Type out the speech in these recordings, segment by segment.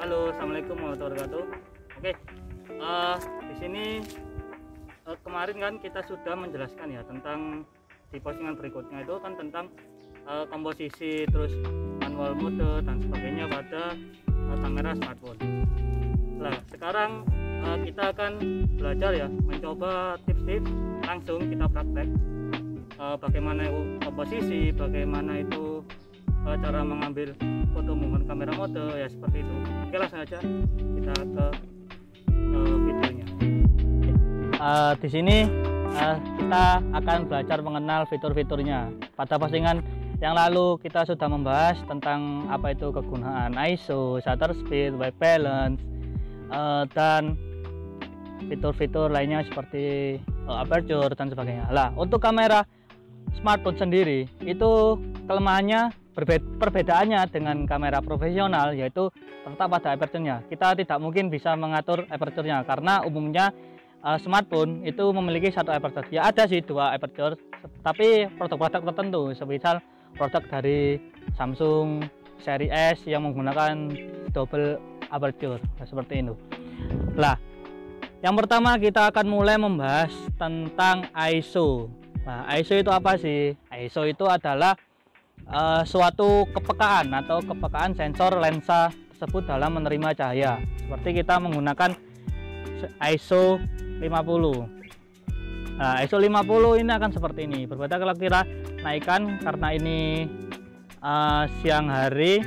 Halo, assalamualaikum warahmatullahi wabarakatuh. Oke, di sini kemarin kan kita sudah menjelaskan ya tentang di postingan berikutnya itu kan tentang komposisi terus manual mode dan sebagainya pada kamera smartphone. Nah, sekarang kita akan belajar ya mencoba tips-tips, langsung kita praktek bagaimana itu komposisi, bagaimana itu cara mengambil foto menggunakan kamera mode ya seperti itu. Oke, langsung aja kita ke videonya. Di sini kita akan belajar mengenal fitur-fiturnya. Pada postingan yang lalu kita sudah membahas tentang apa itu kegunaan ISO, shutter speed, white balance, dan fitur-fitur lainnya seperti aperture dan sebagainya. Lah, untuk kamera smartphone sendiri itu kelemahannya perbedaannya dengan kamera profesional yaitu terletak pada aperture-nya. Kita tidak mungkin bisa mengatur aperture-nya karena umumnya smartphone itu memiliki satu aperture. Ya ada sih dua aperture, tapi produk-produk tertentu, semisal produk dari Samsung seri S yang menggunakan double aperture seperti itu. Lah, yang pertama kita akan mulai membahas tentang ISO. Nah, ISO itu apa sih? ISO itu adalah suatu kepekaan atau kepekaan sensor lensa tersebut dalam menerima cahaya. Seperti kita menggunakan ISO 50. Nah, ISO 50 ini akan seperti ini. Berbeda kalau kita naikkan karena ini siang hari,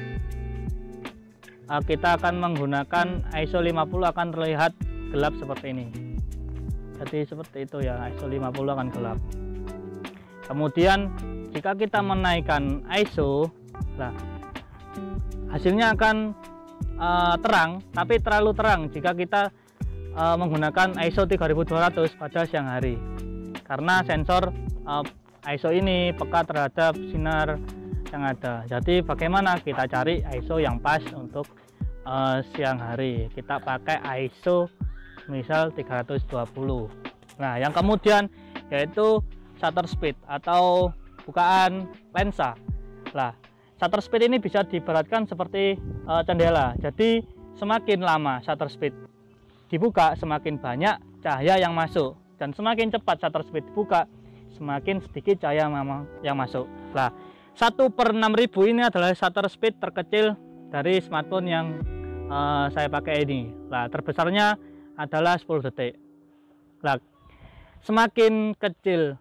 kita akan menggunakan ISO 50 akan terlihat gelap seperti ini. Jadi seperti itu ya, ISO 50 akan gelap. Kemudian jika kita menaikkan ISO, nah, hasilnya akan terang, tapi terlalu terang jika kita menggunakan ISO 3200 pada siang hari, karena sensor ISO ini peka terhadap sinar yang ada. Jadi bagaimana kita cari ISO yang pas untuk siang hari? Kita pakai ISO misal 320. Nah, yang kemudian yaitu shutter speed atau bukaan lensa. Lah, shutter speed ini bisa diibaratkan seperti cendela. Jadi semakin lama shutter speed dibuka, semakin banyak cahaya yang masuk, dan semakin cepat shutter speed dibuka, semakin sedikit cahaya yang masuk. Lah, 1/6000 ini adalah shutter speed terkecil dari smartphone yang saya pakai ini. Lah, terbesarnya adalah 10 detik. Lah, semakin kecil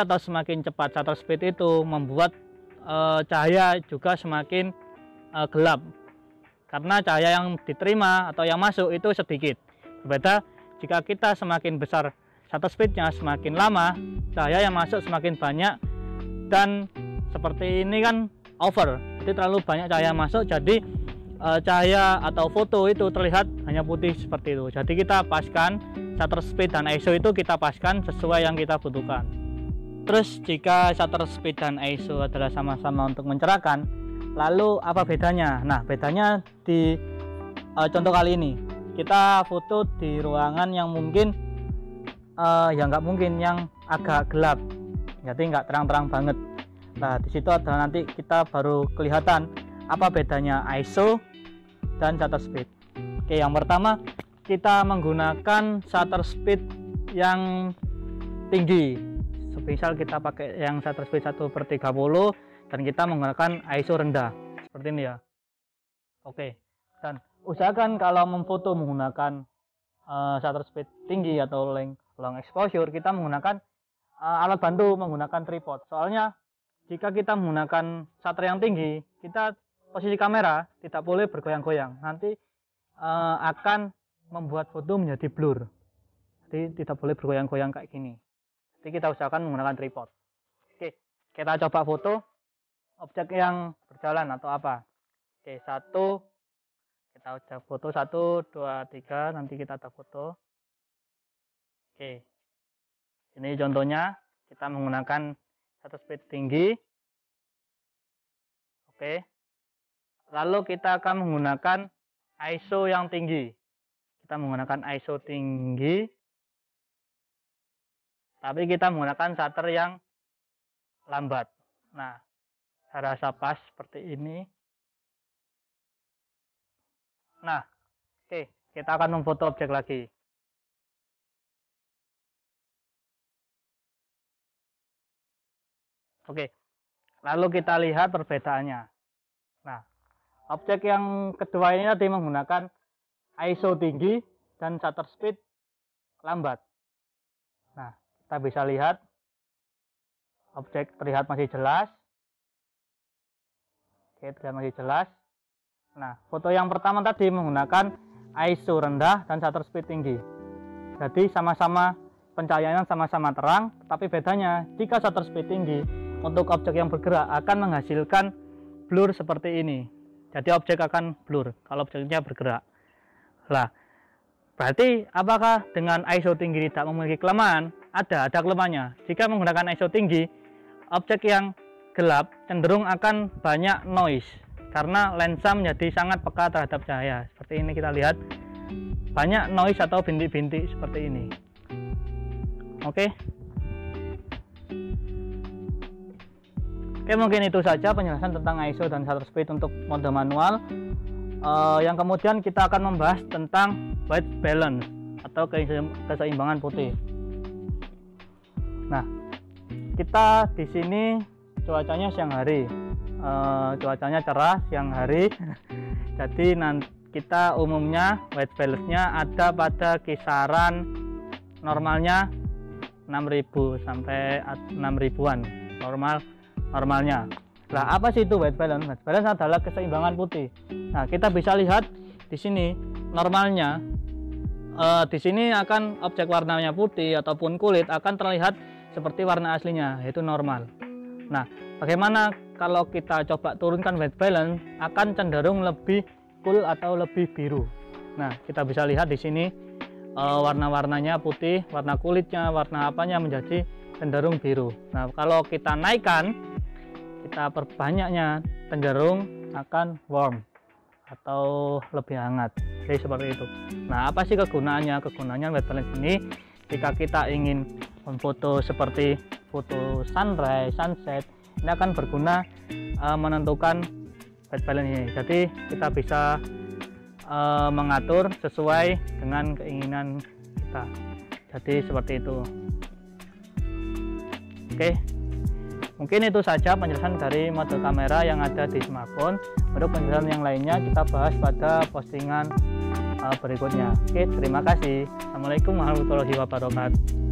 atau semakin cepat shutter speed itu membuat cahaya juga semakin gelap, karena cahaya yang diterima atau yang masuk itu sedikit. Berbeda jika kita semakin besar shutter speednya, semakin lama cahaya yang masuk semakin banyak, dan seperti ini kan over, jadi terlalu banyak cahaya masuk, jadi cahaya atau foto itu terlihat hanya putih seperti itu. Jadi kita paskan shutter speed dan ISO itu kita paskan sesuai yang kita butuhkan. Terus jika shutter speed dan ISO adalah sama-sama untuk mencerahkan, lalu apa bedanya? Nah, bedanya di contoh kali ini kita foto di ruangan yang mungkin yang agak gelap, jadi nggak terang-terang banget. Nah, di situ adalah nanti kita baru kelihatan apa bedanya ISO dan shutter speed. Oke, yang pertama kita menggunakan shutter speed yang tinggi. Misal kita pakai yang shutter speed 1/30 dan kita menggunakan ISO rendah seperti ini ya. Oke, dan usahakan kalau memfoto menggunakan shutter speed tinggi atau long exposure, kita menggunakan alat bantu, menggunakan tripod. Soalnya jika kita menggunakan shutter yang tinggi, kita posisi kamera tidak boleh bergoyang-goyang, nanti akan membuat foto menjadi blur. Jadi tidak boleh bergoyang-goyang kayak gini. Jadi kita usahakan menggunakan tripod. Oke, kita coba foto objek yang berjalan atau apa. Oke, kita udah foto 1, 2, 3, nanti kita ada foto. Oke, ini contohnya kita menggunakan shutter speed tinggi. Oke, lalu kita akan menggunakan ISO yang tinggi. Kita menggunakan ISO tinggi, tapi kita menggunakan shutter yang lambat. Nah, saya rasa pas seperti ini. Nah, oke, kita akan memfoto objek lagi. Oke, lalu kita lihat perbedaannya. Nah, objek yang kedua ini tadi menggunakan ISO tinggi dan shutter speed lambat. Nah, kita bisa lihat objek terlihat masih jelas. Oke, terlihat masih jelas. Nah, foto yang pertama tadi menggunakan ISO rendah dan shutter speed tinggi. Jadi sama-sama pencahayaannya sama-sama terang, tapi bedanya jika shutter speed tinggi untuk objek yang bergerak akan menghasilkan blur seperti ini. Jadi objek akan blur kalau objeknya bergerak. Lah, berarti apakah dengan ISO tinggi tidak memiliki kelemahan? Ada kelemahannya. Jika menggunakan ISO tinggi, objek yang gelap cenderung akan banyak noise karena lensa menjadi sangat peka terhadap cahaya. Seperti ini kita lihat banyak noise atau bintik-bintik seperti ini. Oke, mungkin itu saja penjelasan tentang ISO dan shutter speed untuk mode manual. Yang kemudian kita akan membahas tentang white balance atau keseimbangan putih. Nah, kita di sini cuacanya siang hari, cuacanya cerah siang hari. Jadi nanti kita umumnya white balance-nya ada pada kisaran normalnya 6.000 sampai 6.000-an normalnya. Nah, apa sih itu white balance? White balance adalah keseimbangan putih. Nah, kita bisa lihat di sini normalnya. Di sini akan objek warnanya putih ataupun kulit akan terlihat seperti warna aslinya, yaitu normal. Nah, bagaimana kalau kita coba turunkan white balance, akan cenderung lebih cool atau lebih biru. Nah, kita bisa lihat di sini warna-warnanya putih, warna kulitnya, warna apanya menjadi cenderung biru. Nah, kalau kita naikkan, kita perbanyaknya, cenderung akan warm atau lebih hangat. Jadi seperti itu. Nah, apa sih kegunaannya? Kegunaannya white balance ini jika kita ingin memfoto seperti foto sunrise, sunset, ini akan berguna menentukan white balance ini. Jadi kita bisa mengatur sesuai dengan keinginan kita. Jadi seperti itu. Oke, mungkin itu saja penjelasan dari mode kamera yang ada di smartphone. Untuk penjelasan yang lainnya kita bahas pada postingan berikutnya. Oke, terima kasih. Assalamualaikum warahmatullahi wabarakatuh.